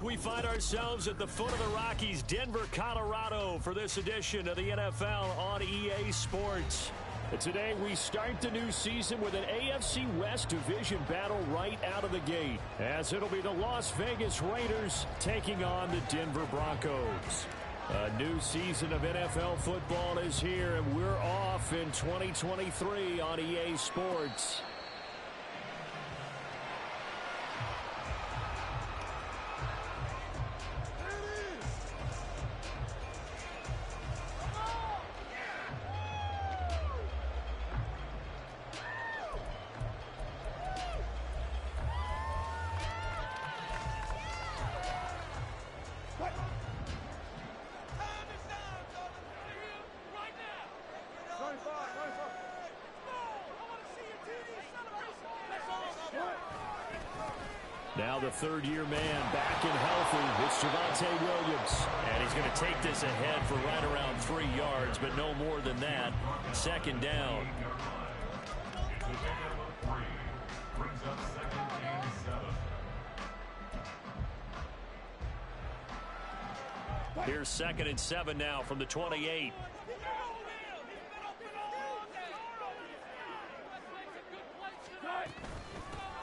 We find ourselves at the foot of the Rockies, Denver, Colorado, for this edition of the NFL on EA Sports. Today, we start the new season with an AFC West division battle right out of the gate, as it'll be the Las Vegas Raiders taking on the Denver Broncos. A new season of NFL football is here, and we're off in 2023 on EA Sports. Now the third-year man back and healthy. It's Javonte Williams. And he's going to take this ahead for right around 3 yards, but no more than that. Second down. Here's 2nd and 7 now from the 28.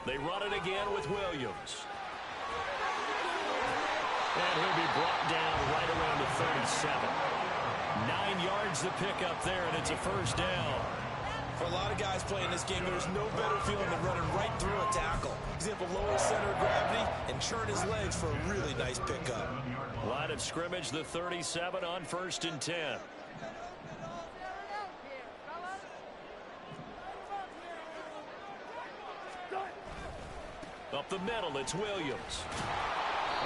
They run it again with Williams. And he'll be brought down right around the 37. 9 yards the pickup there, and it's a first down. For a lot of guys playing this game, there's no better feeling than running right through a tackle. He's able to lower center of gravity and churn his legs for a really nice pickup. Line of scrimmage, the 37 on 1st and 10. Up the middle, it's Williams.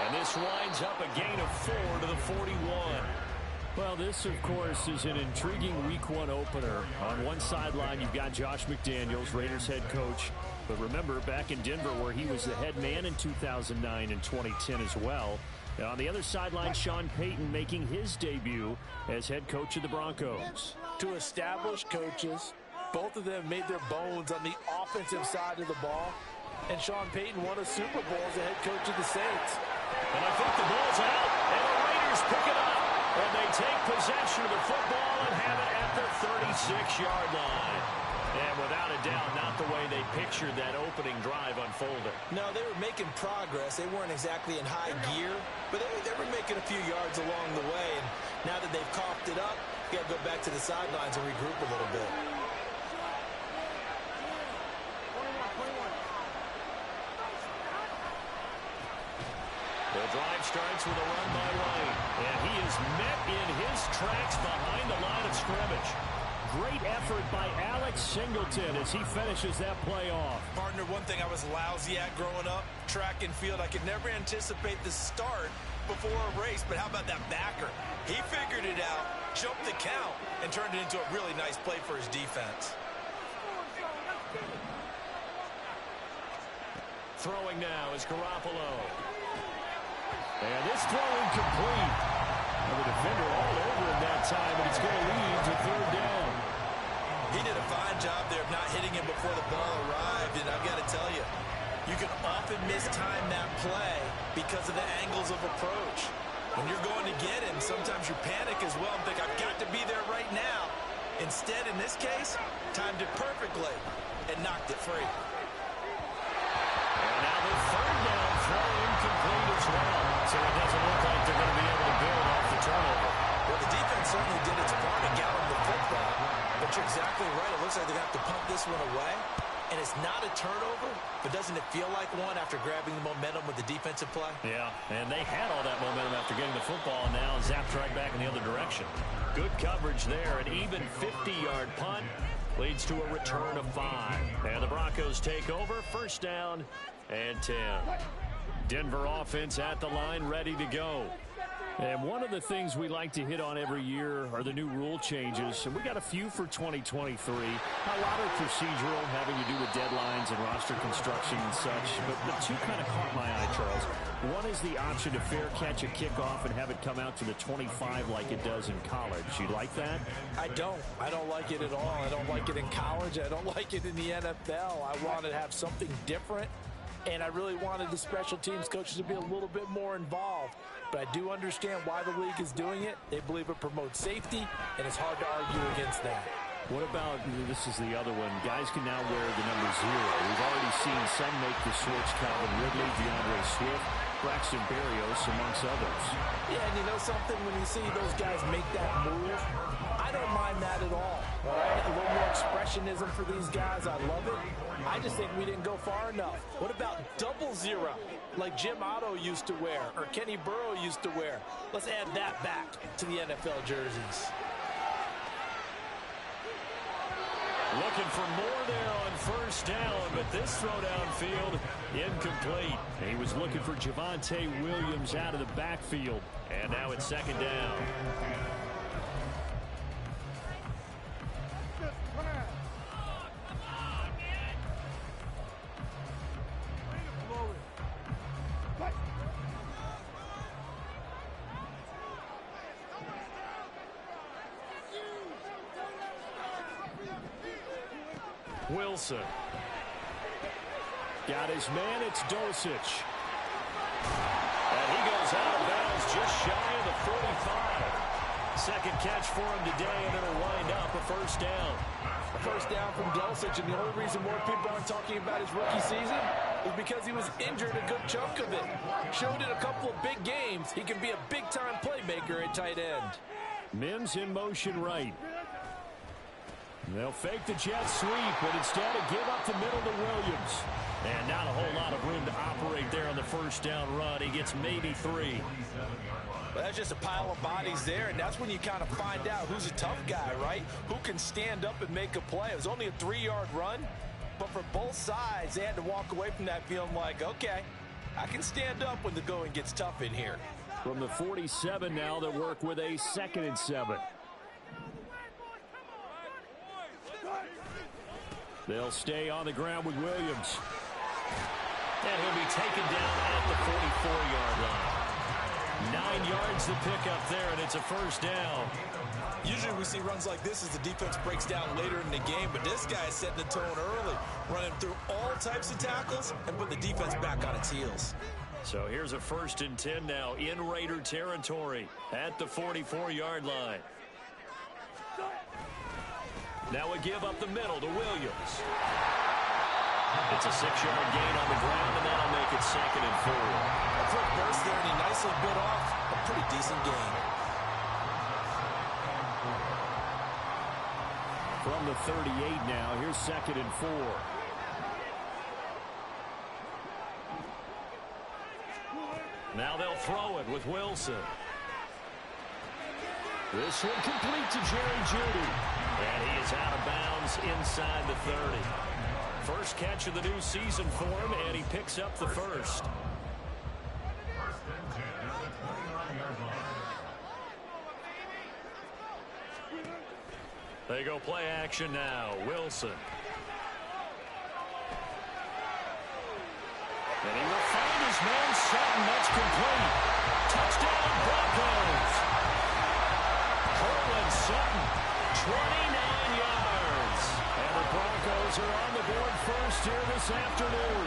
And this winds up a gain of 4 to the 41. Well, this, of course, is an intriguing Week 1 opener. On one sideline, you've got Josh McDaniels, Raiders head coach. But remember, back in Denver, where he was the head man in 2009 and 2010 as well. And on the other sideline, Sean Payton making his debut as head coach of the Broncos. Two established coaches. Both of them made their bones on the offensive side of the ball. And Sean Payton won a Super Bowl as the head coach of the Saints. And I think the ball's out, and the Raiders pick it up. And they take possession of the football and have it at the 36-yard line. And without a doubt, not the way they pictured that opening drive unfolding. No, they were making progress. They weren't exactly in high gear, but they were making a few yards along the way. And now that they've coughed it up, you got to go back to the sidelines and regroup a little bit. The drive starts with a run by White, and he is met in his tracks behind the line of scrimmage. Great effort by Alex Singleton as he finishes that play off. Partner, one thing I was lousy at growing up, track and field, I could never anticipate the start before a race, but how about that backer? He figured it out, jumped the count, and turned it into a really nice play for his defense. Throwing now is Garoppolo. And this throw incomplete. And the defender all over him that time, and it's going to lead to 3rd down. He did a fine job there of not hitting him before the ball arrived, and I've got to tell you, you can often mistime that play because of the angles of approach. When you're going to get him, sometimes you panic as well and think, I've got to be there right now. Instead, in this case, timed it perfectly and knocked it free. And now the 3rd down throw incomplete as well. So it doesn't look like they're going to be able to build off the turnover. Well, the defense certainly did its part and got him the football. But you're exactly right. It looks like they're going to have to punt this one away. And it's not a turnover, but doesn't it feel like one after grabbing the momentum with the defensive play? Yeah, and they had all that momentum after getting the football, and now zapped right back in the other direction. Good coverage there. An even 50-yard punt leads to a return of 5. And the Broncos take over. 1st down and 10. Denver offense at the line, ready to go. And one of the things we like to hit on every year are the new rule changes. And we got a few for 2023. A lot are procedural, having to do with deadlines and roster construction and such. But the two kind of caught my eye, Charles. One is the option to fair catch a kickoff and have it come out to the 25 like it does in college. You like that? I don't. I don't like it at all. I don't like it in college. I don't like it in the NFL. I want to have something different. and I really wanted the special teams coaches to be a little bit more involved. But I do understand why the league is doing it. They believe it promotes safety, and it's hard to argue against that. What about, this is the other one, guys can now wear the number 0. We've already seen some make the switch, Calvin Ridley, DeAndre Swift, Braxton Berrios, amongst others. Yeah, and you know something? When you see those guys make that move, I don't mind that at all. All right? A little more expressionism for these guys. I love it. I just think we didn't go far enough. What about 00, like Jim Otto used to wear or Kenny Burrow used to wear? Let's add that back to the NFL jerseys. Looking for more there on first down, but this throw downfield incomplete. He was looking for Javonte Williams out of the backfield, and now it's second down. Wilson. Got his man, it's Dulcich. And he goes out of bounds just shy of the 45. Second catch for him today, and it'll wind up a first down. A first down from Dulcich, and the only reason more people aren't talking about his rookie season is because he was injured a good chunk of it. Showed in a couple of big games he can be a big-time playmaker at tight end. Mims in motion right. They'll fake the jet sweep, but instead give up the middle to Williams. And not a whole lot of room to operate there on the first down run. He gets maybe 3. Well, that's just a pile of bodies there, and that's when you kind of find out who's a tough guy, right? Who can stand up and make a play. It was only a 3-yard run, but for both sides, they had to walk away from that feeling like, okay, I can stand up when the going gets tough in here. From the 47 now, they'll work with a 2nd and 7. They'll stay on the ground with Williams. And he'll be taken down at the 44-yard line. 9 yards to pick up there, and it's a first down. Usually we see runs like this as the defense breaks down later in the game, but this guy is setting the tone early, running through all types of tackles and put the defense back on its heels. So here's a 1st and 10 now in Raider territory at the 44-yard line. Now we give up the middle to Williams. It's a 6-yard gain on the ground, and that'll make it 2nd and 4. A quick burst there, and he nicely bit off a pretty decent gain. From the 38 now, here's 2nd and 4. Now they'll throw it with Wilson. This one complete to Jerry Jeudy. And he is out of bounds inside the 30. First catch of the new season for him, and he picks up the first. They go play action now. Wilson. And he will find his man Sutton. That's complete. Touchdown Broncos. Cortland Sutton, 29 yards. And the Broncos are on the board first here this afternoon.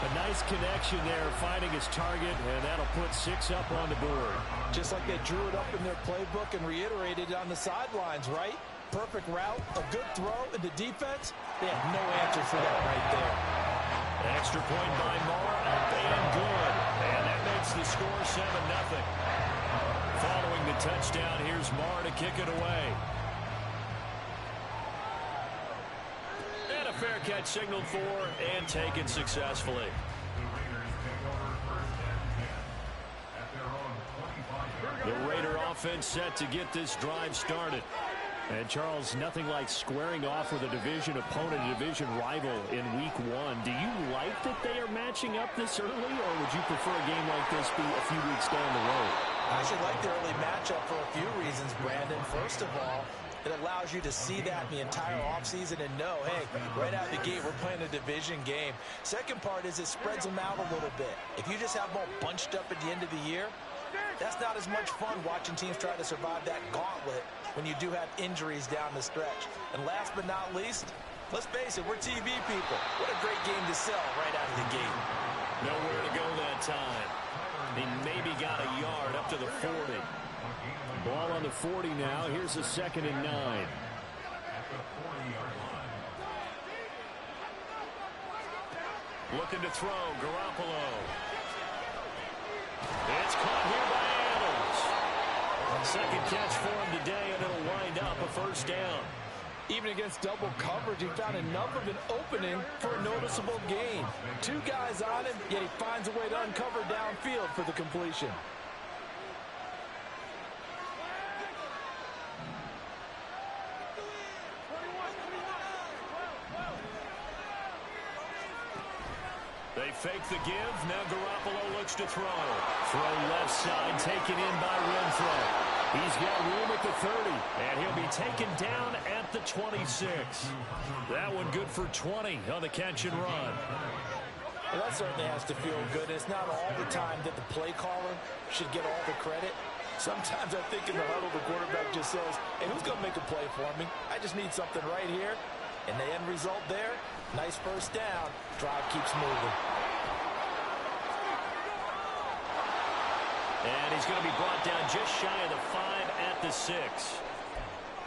A nice connection there, finding his target, and that'll put 6 up on the board. Just like they drew it up in their playbook and reiterated it on the sidelines, right? Perfect route, a good throw, and the defense, they have no answer for that right there. Extra point by Moore, up and good. And that makes the score 7-0. Following the touchdown, here's Moore to kick it away. And a fair catch signaled for and taken successfully. The Raider offense set to get this drive started. And, Charles, nothing like squaring off with a division opponent, a division rival in Week 1. Do you like that they are matching up this early, or would you prefer a game like this be a few weeks down the road? I actually like the early matchup for a few reasons, Brandon. First of all, it allows you to see that the entire offseason and know, hey, right out of the gate, we're playing a division game. Second part is it spreads them out a little bit. If you just have them all bunched up at the end of the year, that's not as much fun watching teams try to survive that gauntlet when you do have injuries down the stretch. And last but not least, Let's face it, we're TV people. What a great game to sell right out of the gate. Nowhere to go that time. He maybe got a yard up to the 40. Ball on the 40 now. Here's a 2nd and 9. Looking to throw, Garoppolo. It's caught here by Adams. Second catch for him today, and it'll wind up a 1st down. Even against double coverage, he found enough of an opening for a noticeable gain. 2 guys on him, yet he finds a way to uncover downfield for the completion. They fake the give. Now Garoppolo looks to throw. Throw left side, taken in by Renfro. He's got room at the 30, and he'll be taken down at the 26. That one good for 20 on the catch and run. Well, that certainly has to feel good. It's not all the time that the play caller should get all the credit. Sometimes I think in the huddle, the quarterback just says, hey, who's going to make a play for me? I just need something right here. And the end result there, nice 1st down. Drive keeps moving. And he's going to be brought down just shy of the 5 at the 6.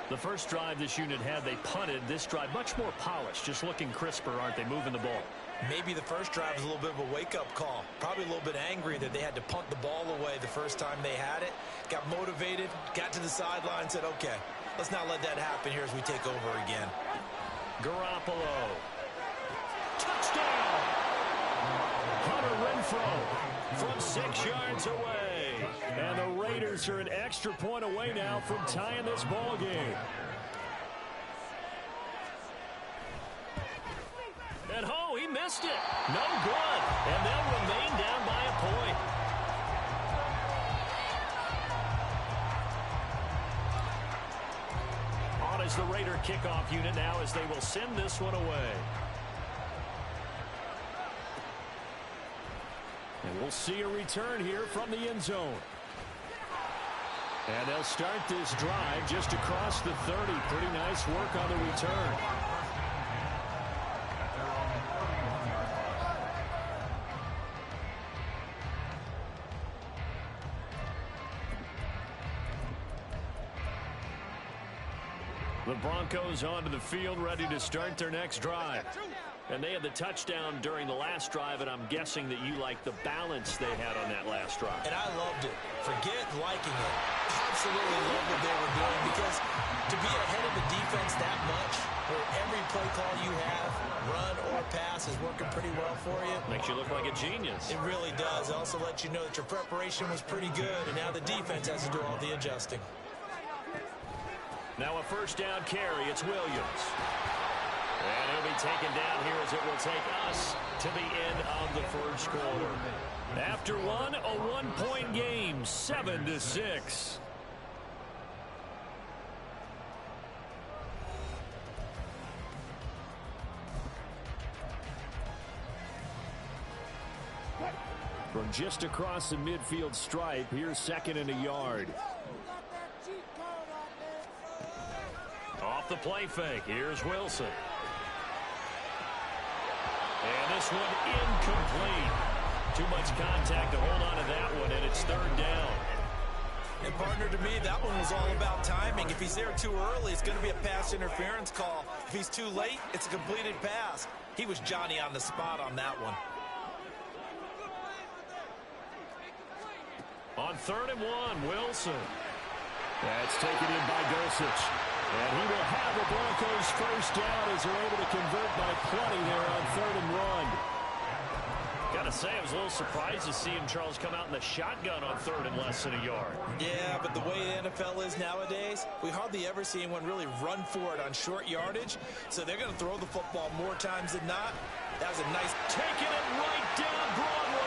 The first drive this unit had, they punted. This drive, much more polished, just looking crisper, aren't they, moving the ball? Maybe the first drive was a little bit of a wake-up call. Probably a little bit angry that they had to punt the ball away the first time they had it. Got motivated, got to the sideline, said, okay, let's not let that happen here as we take over again. Garoppolo. Touchdown! Hunter Renfro from 6 yards away. And the Raiders are an extra point away now from tying this ball game. And he missed it. No good. And they'll remain down by a point. On is the Raider kickoff unit now as they will send this one away. And we'll see a return here from the end zone. And they'll start this drive just across the 30. Pretty nice work on the return. The Broncos onto the field, ready to start their next drive. And they had the touchdown during the last drive, and I'm guessing that you like the balance they had on that last drive. And I loved it. Forget liking it. Absolutely love what they were doing, because to be ahead of the defense that much, where every play call you have, run or pass, is working pretty well for you. Makes you look like a genius. It really does. It also lets you know that your preparation was pretty good, and now the defense has to do all the adjusting. Now a 1st down carry. It's Williams. And he'll be taken down here as it will take us to the end of the 1st quarter. After one, a 1-point game, 7-6. From just across the midfield stripe, here's 2nd and a yard. Off the play fake, here's Wilson. And this one incomplete. Too much contact to hold on to that one, and it's 3rd down. And partner, to me, that one was all about timing. If he's there too early, it's going to be a pass interference call. If he's too late, it's a completed pass. He was Johnny on the spot on that one. On 3rd and 1, Wilson. That's taken in by Dulcich. And he will have the Broncos 1st down as they're able to convert by plenty there on 3rd and 1. Got to say, I was a little surprised to see him, Charles, come out in the shotgun on 3rd and less than a yard. Yeah, but the way the NFL is nowadays, we hardly ever see anyone really run for it on short yardage. So they're going to throw the football more times than not. That was a nice... Taking it right down Broadway.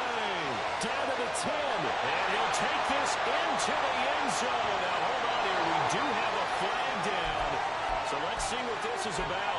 Down to the 10. And he'll take this into the end zone. Now, hold on here. We do have a flag down. So let's see what this is about.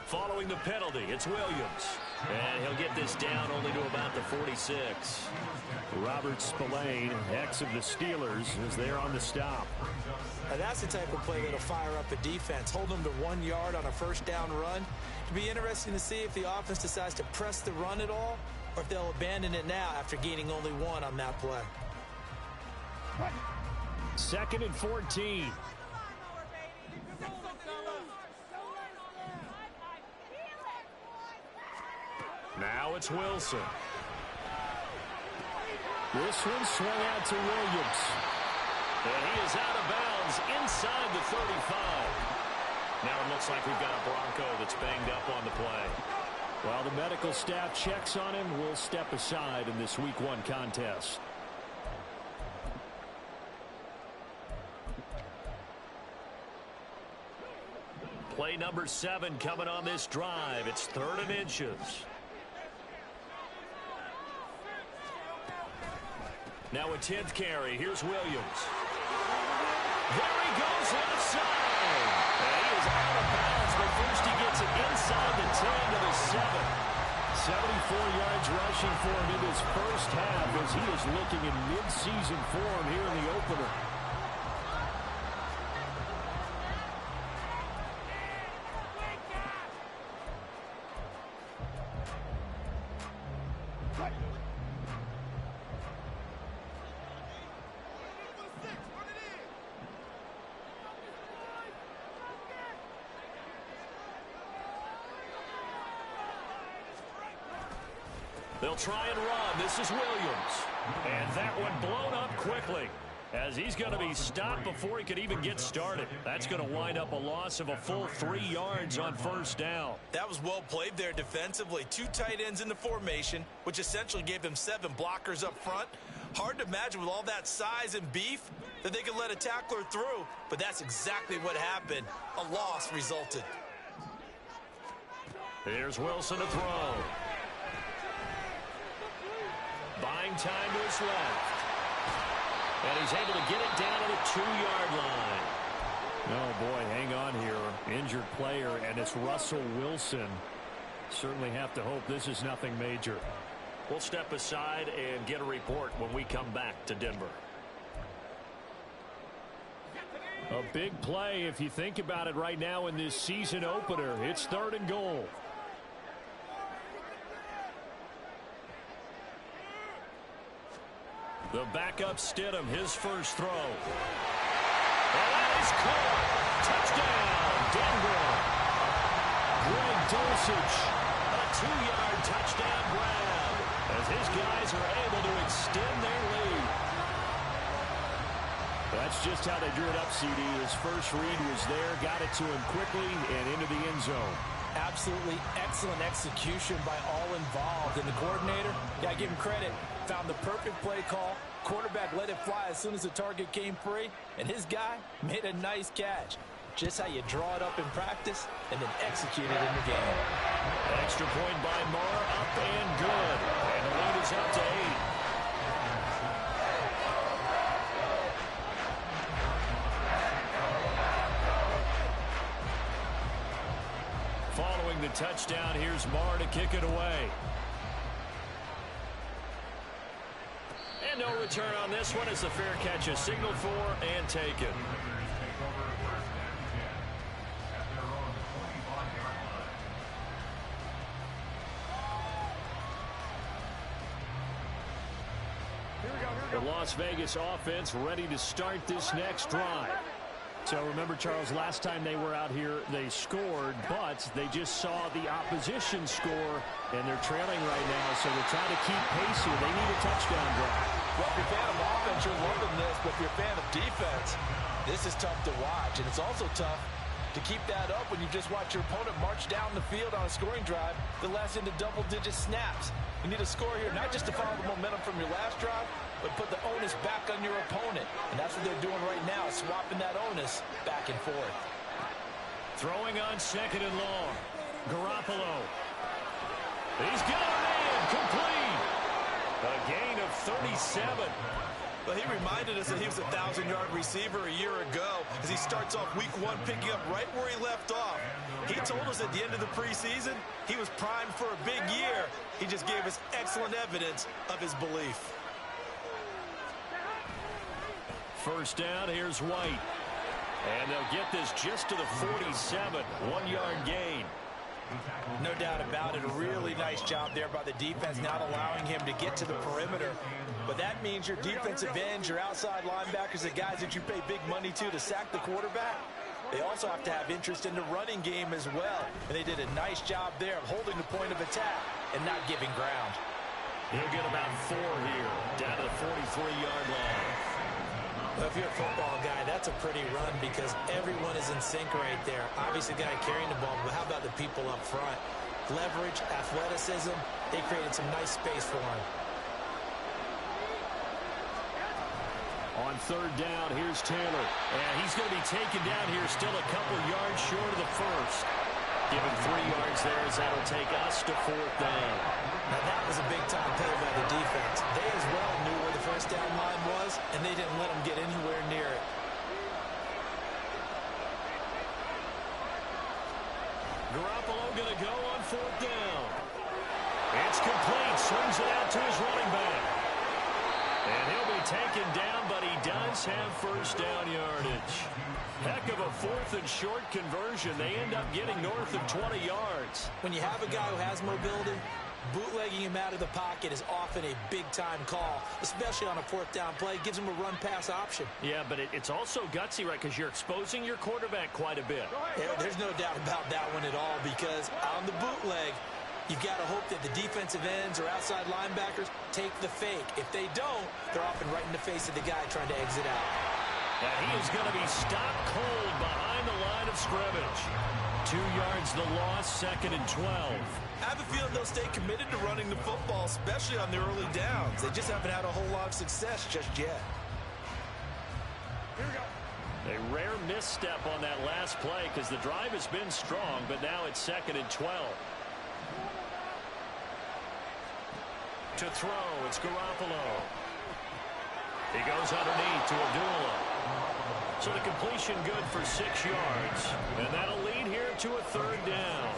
Following the penalty, it's Williams. And he'll get this down only to about the 46. Robert Spillane, ex of the Steelers, is there on the stop. Now that's the type of play that'll fire up a defense. Hold them to 1 yard on a first down run. It'll be interesting to see if the offense decides to press the run at all, or if they'll abandon it now after gaining only 1 on that play. 2nd and 14. Now it's Wilson. This one swung out to Williams. And he is out of bounds inside the 35. Now it looks like we've got a Bronco that's banged up on the play. While the medical staff checks on him, we'll step aside in this Week 1 contest. Play number 7 coming on this drive. It's 3rd and inches. Now a 10th carry. Here's Williams. There he goes left side. And he is out of bounds, but first he gets it inside the 10 to the 7. 74 yards rushing for him in his first half as he is looking in mid-season form here in the opener. They'll try and run. This is Williams. And that one blown up quickly as he's going to be stopped before he could even get started. That's going to wind up a loss of a full 3 yards on first down. That was well played there defensively. 2 tight ends in the formation, which essentially gave them 7 blockers up front. Hard to imagine with all that size and beef that they could let a tackler through, but that's exactly what happened. A loss resulted. Here's Wilson to throw. Buying time to his left. And he's able to get it down to the 2-yard line. Oh, boy, hang on here. Injured player, and it's Russell Wilson. Certainly have to hope this is nothing major. We'll step aside and get a report when we come back to Denver. A big play if you think about it right now in this season opener. It's 3rd and goal. The backup Stidham, his first throw. And that is caught. Touchdown, Denver. Greg Dulcich. A 2-yard touchdown grab as his guys are able to extend their lead. That's just how they drew it up, CD. His first read was there, got it to him quickly and into the end zone. Absolutely excellent execution by all involved. And the coordinator, got to give him credit, found the perfect play call. Quarterback let it fly as soon as the target came free. And his guy made a nice catch. Just how you draw it up in practice and then execute it in the game. Extra point by Marr, up and good. And the lead is up to 8. Following the touchdown, here's Marr to kick it away. And no return on this one as the fair catch is signaled for and taken. The Las Vegas offense ready to start this next drive. So remember, Charles, last time they were out here, they scored, but they just saw the opposition score, and they're trailing right now, so they're trying to keep pace here. They need a touchdown drive. Well, if you're a fan of offense, you're loving this, but if you're a fan of defense, this is tough to watch, and it's also tough to keep that up when you just watch your opponent march down the field on a scoring drive that lasts into double-digit snaps. You need a score here, not just to follow the momentum from your last drive, but put the onus back on your opponent. And that's what they're doing right now, swapping that onus back and forth. Throwing on 2nd and long. Garoppolo. He's got a man complete. A gain of 37. Well, he reminded us that he was a 1,000-yard receiver a year ago as he starts off week 1 picking up right where he left off. He told us at the end of the preseason he was primed for a big year. He just gave us excellent evidence of his belief. First down, here's White. And they'll get this just to the 47, 1-yard gain. No doubt about it. A really nice job there by the defense, not allowing him to get to the perimeter. But that means your defensive ends, your outside linebackers, the guys that you pay big money to sack the quarterback, they also have to have interest in the running game as well. And they did a nice job there of holding the point of attack and not giving ground. He'll get about 4 here, down to the 43-yard line. Well, if you're a football guy, that's a pretty run because everyone is in sync right there. Obviously, the guy carrying the ball, but how about the people up front? Leverage, athleticism, they created some nice space for him. On third down, here's Taylor. And he's going to be taken down here, still a couple yards short of the first. Give him 3 yards there as that'll take us to 4th down. Now that was a big-time play by the defense. They as well knew where the first down line was, and they didn't let them get anywhere near it. Garoppolo going to go on 4th down. It's complete. Swings it out to his running back. And he'll be taken down, but he does have first down yardage. Heck of a 4th and short conversion. They end up getting north of 20 yards. When you have a guy who has mobility, bootlegging him out of the pocket is often a big-time call, especially on a 4th down play. It gives him a run-pass option. Yeah, but it's also gutsy, right, because you're exposing your quarterback quite a bit. Yeah, there's no doubt about that one at all because on the bootleg, you've got to hope that the defensive ends or outside linebackers take the fake. If they don't, they're often right in the face of the guy trying to exit out. And he is going to be stopped cold behind the line of scrimmage. 2 yards the loss, 2nd and 12. I have a feeling they'll stay committed to running the football, especially on the early downs. They just haven't had a whole lot of success just yet. Here we go. A rare misstep on that last play because the drive has been strong, but now it's 2nd and 12. To throw, it's Garoppolo. He goes underneath to Abdullah. So the completion good for 6 yards. And that'll lead here to a 3rd down.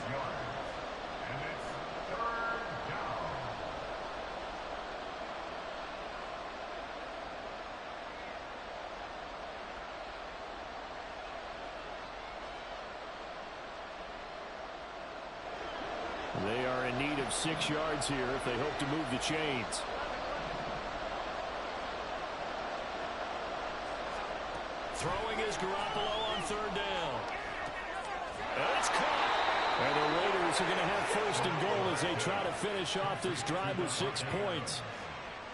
They are in need of 6 yards here if they hope to move the chains. Throwing is Garoppolo on 3rd down. And it's caught. And the Raiders are going to have 1st and goal as they try to finish off this drive with 6 points.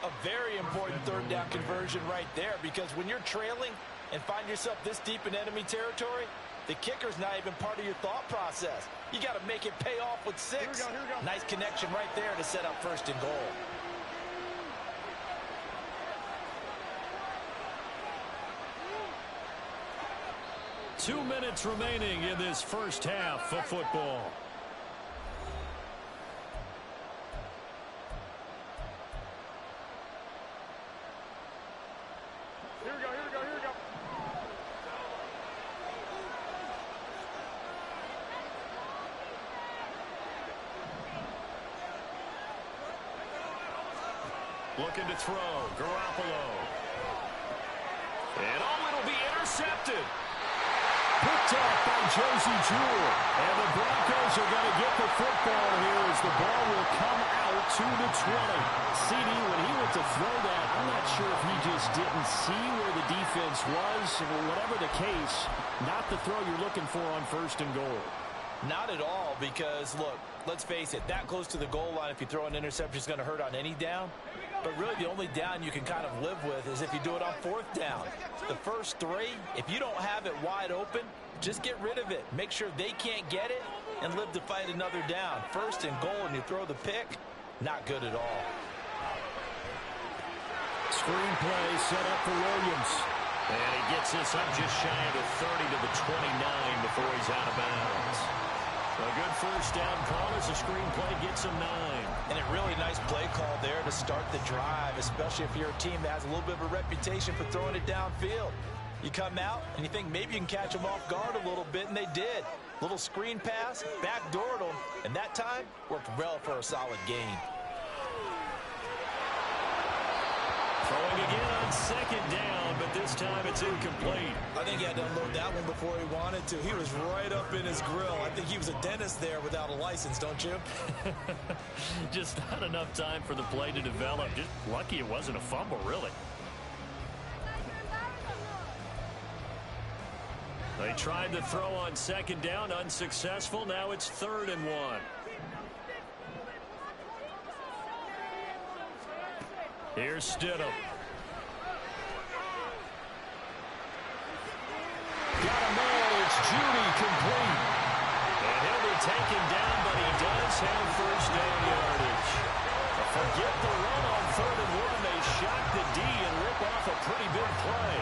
A very important 3rd down conversion right there because when you're trailing and find yourself this deep in enemy territory, the kicker's not even part of your thought process. You got to make it pay off with 6. Here we go. Nice connection right there to set up 1st and goal. Two minutes remaining in this first half of football. Here we go. Looking to throw, Garoppolo. And it'll be intercepted. Picked off by Josie Jewell. And the Broncos are going to get the football here as the ball will come out to the 20. CD, when he went to throw that, I'm not sure if he just didn't see where the defense was. Or whatever the case, not the throw you're looking for on 1st and goal. Not at all because, look, let's face it, that close to the goal line, if you throw an interception, is going to hurt on any down. But really the only down you can kind of live with is if you do it on 4th down. The first 3, if you don't have it wide open, just get rid of it. Make sure they can't get it and live to fight another down. 1st and goal and you throw the pick, not good at all. Screenplay set up for Williams. And he gets this up just shy of the 30 to the 29 before he's out of bounds. A good first down call as the screenplay gets him 9. And a really nice play call there to start the drive, especially if you're a team that has a little bit of a reputation for throwing it downfield. You come out and you think maybe you can catch them off guard a little bit, and they did. Little screen pass, backdoored them, and that time worked well for a solid gain. Throwing again on second down, but this time it's incomplete. I think he had to unload that one before he wanted to. He was right up in his grill. I think he was a dentist there without a license, don't you? Just not enough time for the play to develop. Just lucky it wasn't a fumble, really. They tried to throw on second down, unsuccessful. Now it's 3rd and 1. Here's Stidham. Got a man. It's Judy complete. And he'll be taken down, but he does have first down yardage. Forget the run on 3rd and 1. They shock the D and rip off a pretty big play.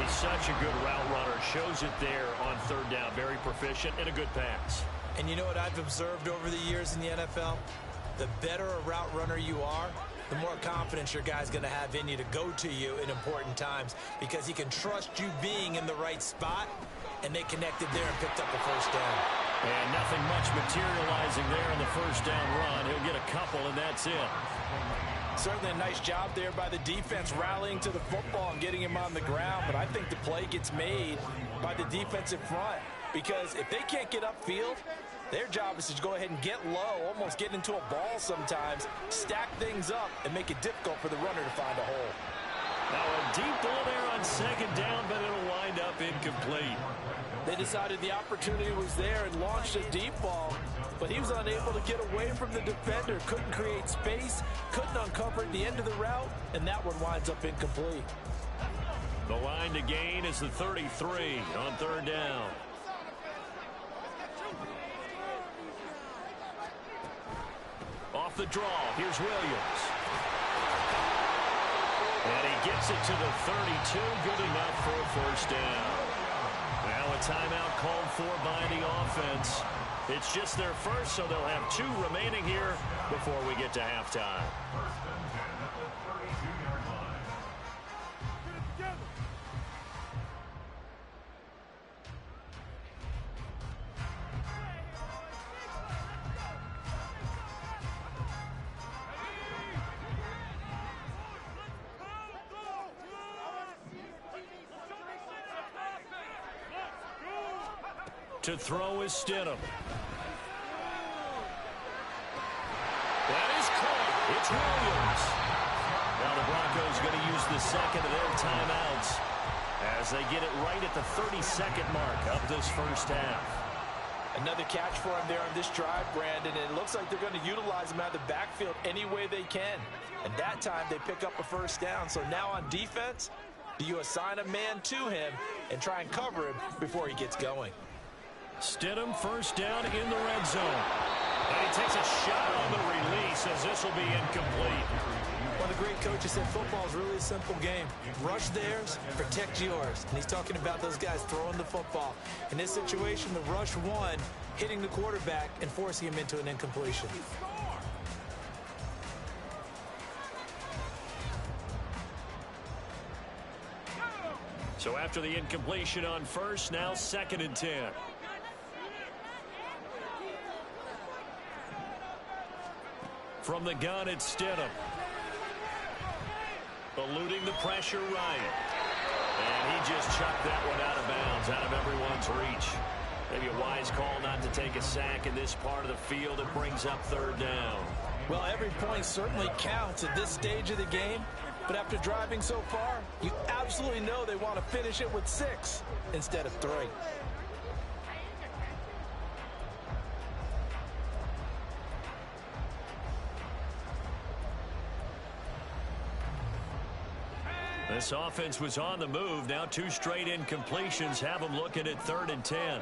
He's such a good route runner. Shows it there on 3rd down. Very proficient and a good pass. And you know what I've observed over the years in the NFL? The better a route runner you are, the more confidence your guy's going to have in you to go to you in important times, because he can trust you being in the right spot, and they connected there and picked up the first down. And nothing much materializing there in the first down run. He'll get a couple, and that's it. Certainly a nice job there by the defense rallying to the football and getting him on the ground, but I think the play gets made by the defensive front, because if they can't get upfield, their job is to go ahead and get low, almost get into a ball sometimes, stack things up, and make it difficult for the runner to find a hole. Now a deep ball there on second down, but it'll wind up incomplete. They decided the opportunity was there and launched a deep ball, but he was unable to get away from the defender, couldn't create space, couldn't uncover the end of the route, and that one winds up incomplete. The line to gain is the 33 on 3rd down. Off the draw, here's Williams. And he gets it to the 32, good enough for a first down. Now a timeout called for by the offense. It's just their first, so they'll have 2 remaining here before we get to halftime. To throw is Stidham. That is caught. It's Williams. Now the Broncos going to use the second of their timeouts as they get it right at the 32nd mark of this first half. Another catch for him there on this drive, Brandon. And it looks like they're going to utilize him out of the backfield any way they can. And that time they pick up a first down. So now on defense, do you assign a man to him and try and cover him before he gets going? Stidham first down in the red zone. And he takes a shot on the release as this will be incomplete. One of the great coaches said football is really a simple game. Rush theirs, protect yours. And he's talking about those guys throwing the football. In this situation, the rush one, hitting the quarterback and forcing him into an incompletion. So after the incompletion on first, now 2nd and 10. From the gun, it's Stidham. Eluding the pressure right. And he just chucked that one out of bounds, out of everyone's reach. Maybe a wise call not to take a sack in this part of the field. It brings up 3rd down. Well, every point certainly counts at this stage of the game. But after driving so far, you absolutely know they want to finish it with 6 instead of 3. This offense was on the move. Now 2 straight incompletions have them looking at 3rd and 10.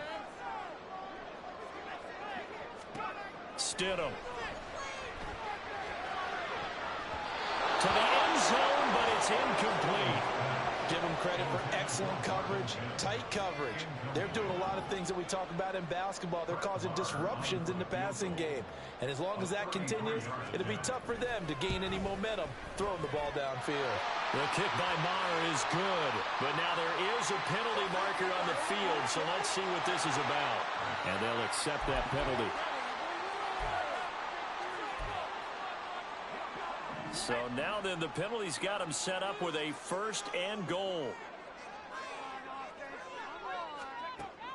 Stidham. To the end zone, but it's incomplete. Give him credit for Excellent coverage, tight coverage. They're doing a lot of things that we talk about in basketball. They're causing disruptions in the passing game. And as long as that continues, it'll be tough for them to gain any momentum throwing the ball downfield. The kick by Maher is good, but now there is a penalty marker on the field, so let's see what this is about. And they'll accept that penalty. So now then, the penalty's got him set up with a 1st and goal.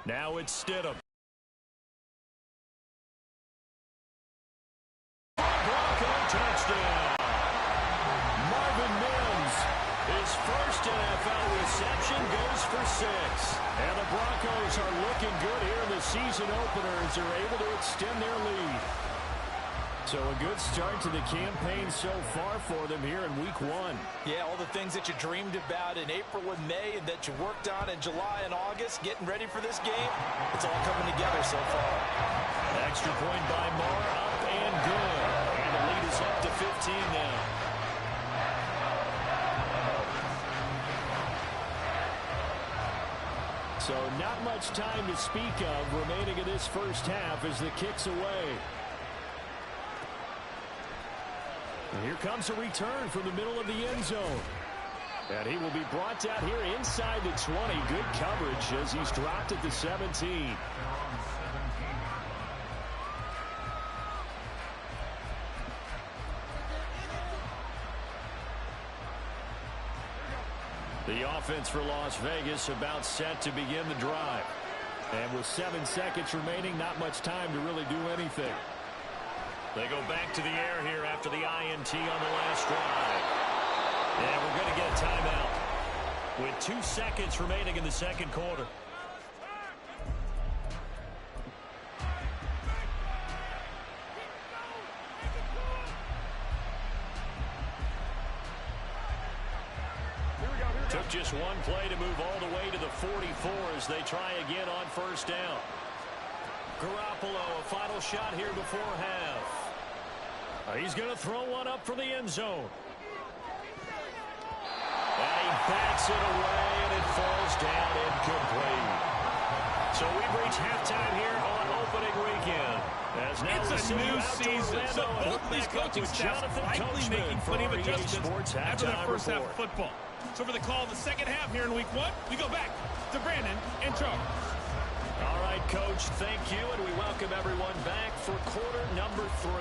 Now it's Stidham. Bronco touchdown. Marvin Mims, his first NFL reception, goes for 6. And the Broncos are looking good here in the season opener as they're able to extend their lead. So a good start to the campaign so far for them here in week 1. Yeah, all the things that you dreamed about in April and May and that you worked on in July and August, getting ready for this game, it's all coming together so far. Extra point by Moore, up and good. And the lead is up to 15 now. So not much time to speak of remaining in this first half as the kick's away. And here comes a return from the middle of the end zone. And he will be brought down here inside the 20. Good coverage as he's dropped at the 17. The offense for Las Vegas about set to begin the drive. And with 7 seconds remaining, not much time to really do anything. They go back to the air here after the INT on the last drive. And we're going to get a timeout with 2 seconds remaining in the second quarter. Took just one play to move all the way to the 44 as they try again on first down. Garoppolo, a final shot here before half. He's going to throw one up from the end zone. And he backs it away, and it falls down incomplete. So we've reached halftime here on opening weekend. As now it's a new season, so both these coaching staffs likely making plenty of adjustments after that first half of football. So for the call of the second half here in week 1, we go back to Brandon and Charles. All right, Coach, thank you, and we welcome everyone back for quarter number 3.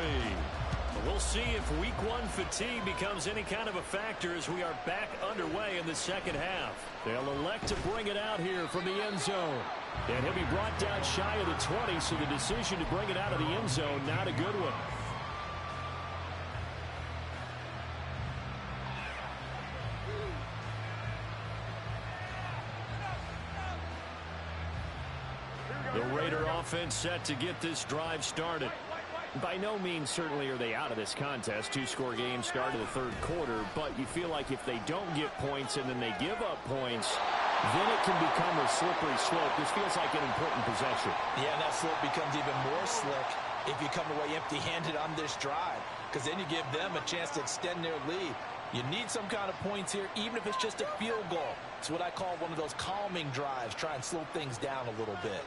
We'll see if week 1 fatigue becomes any kind of a factor as we are back underway in the second half. They'll elect to bring it out here from the end zone. And he'll be brought down shy of the 20, so the decision to bring it out of the end zone, not a good one. The Raider offense set to get this drive started. By no means certainly are they out of this contest. 2-score game start of the third quarter, but you feel like if they don't get points and then they give up points, then it can become a slippery slope. This feels like an important possession. Yeah, and that slope becomes even more slick if you come away empty-handed on this drive, because then you give them a chance to extend their lead. You need some kind of points here, even if it's just a field goal. It's what I call one of those calming drives, try and slow things down a little bit.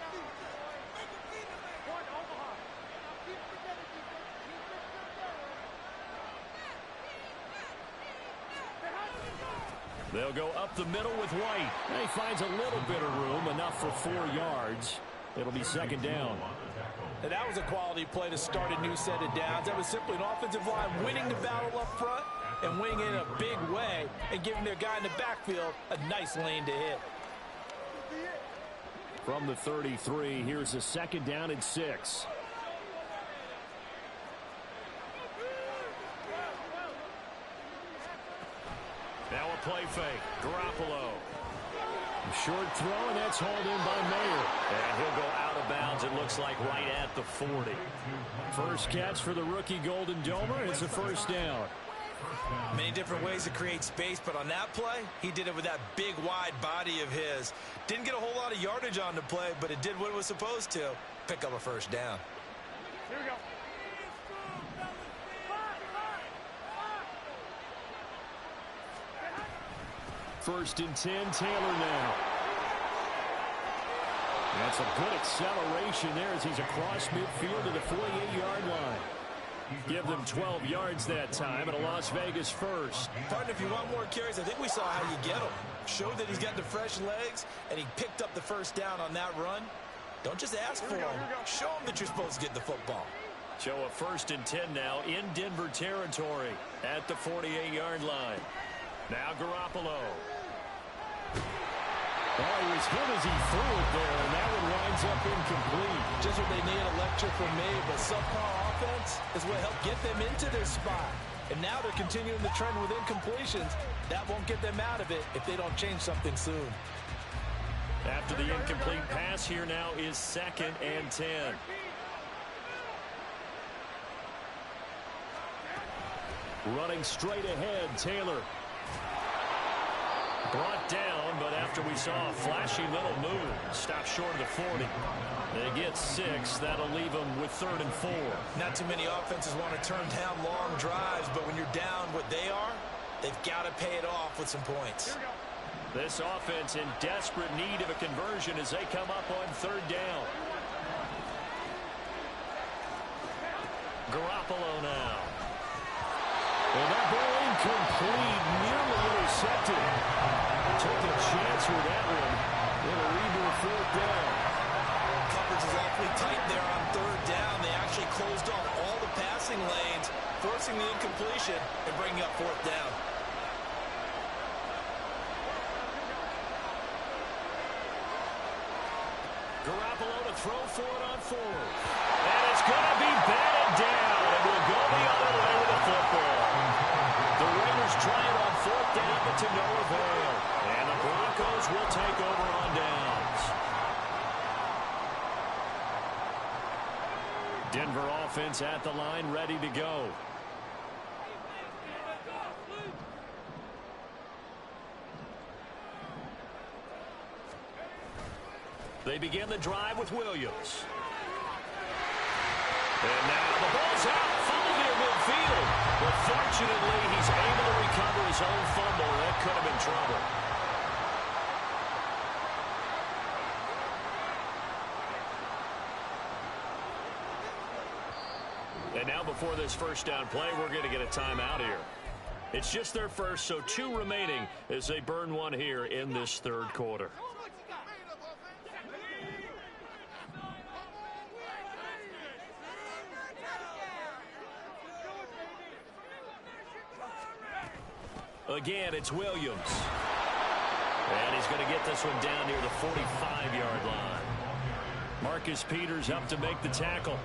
They'll go up the middle with White. And he finds a little bit of room, enough for 4 yards. It'll be second down. And that was a quality play to start a new set of downs. That was simply an offensive line winning the battle up front and winning in a big way and giving their guy in the backfield a nice lane to hit. From the 33, here's a second down and 6. Now a play fake. Garoppolo. Short throw, and that's hauled in by Mayer. And he'll go out of bounds, it looks like, right at the 40. First catch for the rookie Golden Domer. It's a first down. Many different ways to create space, but on that play, he did it with that big, wide body of his. Didn't get a whole lot of yardage on the play, but it did what it was supposed to. Pick up a first down. Here we go. First and 10, Taylor now. That's a good acceleration there as he's across midfield to the 48-yard line. Give them 12 yards that time and a Las Vegas first. Partner, if you want more carries, I think we saw how you get them. Show that he's got the fresh legs, and he picked up the first down on that run. Don't just ask for him. Show him that you're supposed to get the football. So a first and 10 now in Denver territory at the 48-yard line. Now Garoppolo. Oh, he was hit as he threw it there, and that one winds up incomplete. Just what they need, a lecture from me, but subpar offense is what helped get them into this spot. And now they're continuing the trend with incompletions. That won't get them out of it if they don't change something soon. After the incomplete pass, here now is 2nd and 10. Running straight ahead, Taylor. Brought down, but after we saw a flashy little move, stopped short of the 40. They get 6. That'll leave them with 3rd and 4. Not too many offenses want to turn down long drives, but when you're down what they are, they've got to pay it off with some points. This offense in desperate need of a conversion as they come up on 3rd down. Garoppolo now. And that ball incomplete, nearly intercepted. Took a chance with that one. It'll lead to a 4th down. Coverage is awfully tight there on 3rd down. They actually closed off all the passing lanes, forcing the incompletion and bringing up 4th down. Garoppolo to throw for it on 4th. And it's going to be batted down. And we'll go the other way with the football. The Raiders try it on 4th down, but to no avail. And the Broncos will take over on downs. Denver offense at the line, ready to go. They begin the drive with Williams. And now the ball's out, fumbled near midfield. But fortunately, he's able to recover his own fumble. That could have been trouble. And now before this first down play, we're going to get a timeout here. It's just their first, so 2 remaining as they burn one here in this 3rd quarter. Again, it's Williams. And he's going to get this one down near the 45-yard line. Marcus Peters up to make the tackle.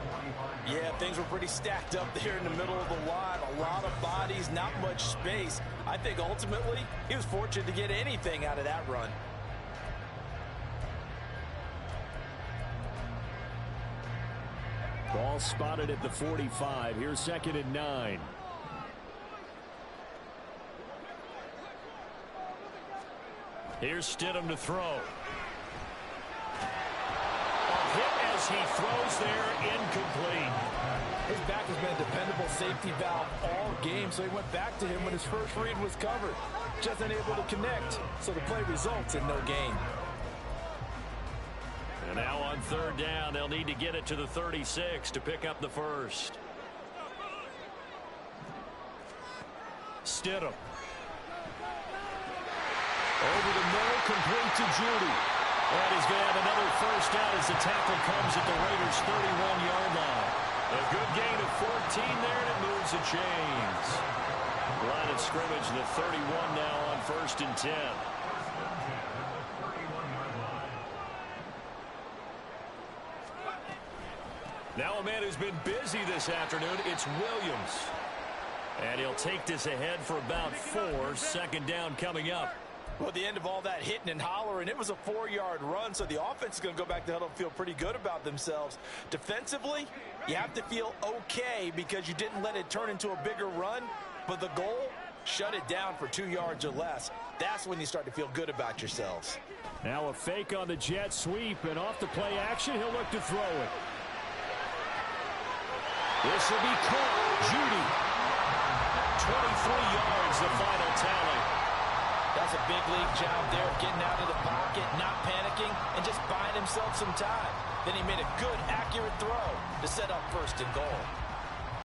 Yeah, things were pretty stacked up there in the middle of the line. A lot of bodies, not much space. I think ultimately he was fortunate to get anything out of that run. Ball spotted at the 45. Here's 2nd and 9. Here's Stidham to throw. A hit as he throws there, incomplete. His back has been a dependable safety valve all game, so he went back to him when his first read was covered. Just unable to connect, so the play results in no gain. And now on 3rd down, they'll need to get it to the 36 to pick up the first. Stidham. Over the middle, complete to Judy. And he's going to have another first down as the tackle comes at the Raiders' 31-yard line. A good gain of 14 there, and it moves the chains. Line of scrimmage, the 31 now on 1st and 10. Now a man who's been busy this afternoon, it's Williams. And he'll take this ahead for about 4. 2nd down coming up. Well, at the end of all that hitting and hollering, it was a 4-yard run, so the offense is going to go back to huddle and feel pretty good about themselves. Defensively, you have to feel okay because you didn't let it turn into a bigger run, but the goal, shut it down for 2 yards or less. That's when you start to feel good about yourselves. Now a fake on the jet sweep, and off the play action, he'll look to throw it. This will be caught. Judy. 23 yards, the final tally. That's does a big league job there of getting out of the pocket, not panicking, and just buying himself some time. Then he made a good, accurate throw to set up 1st and goal.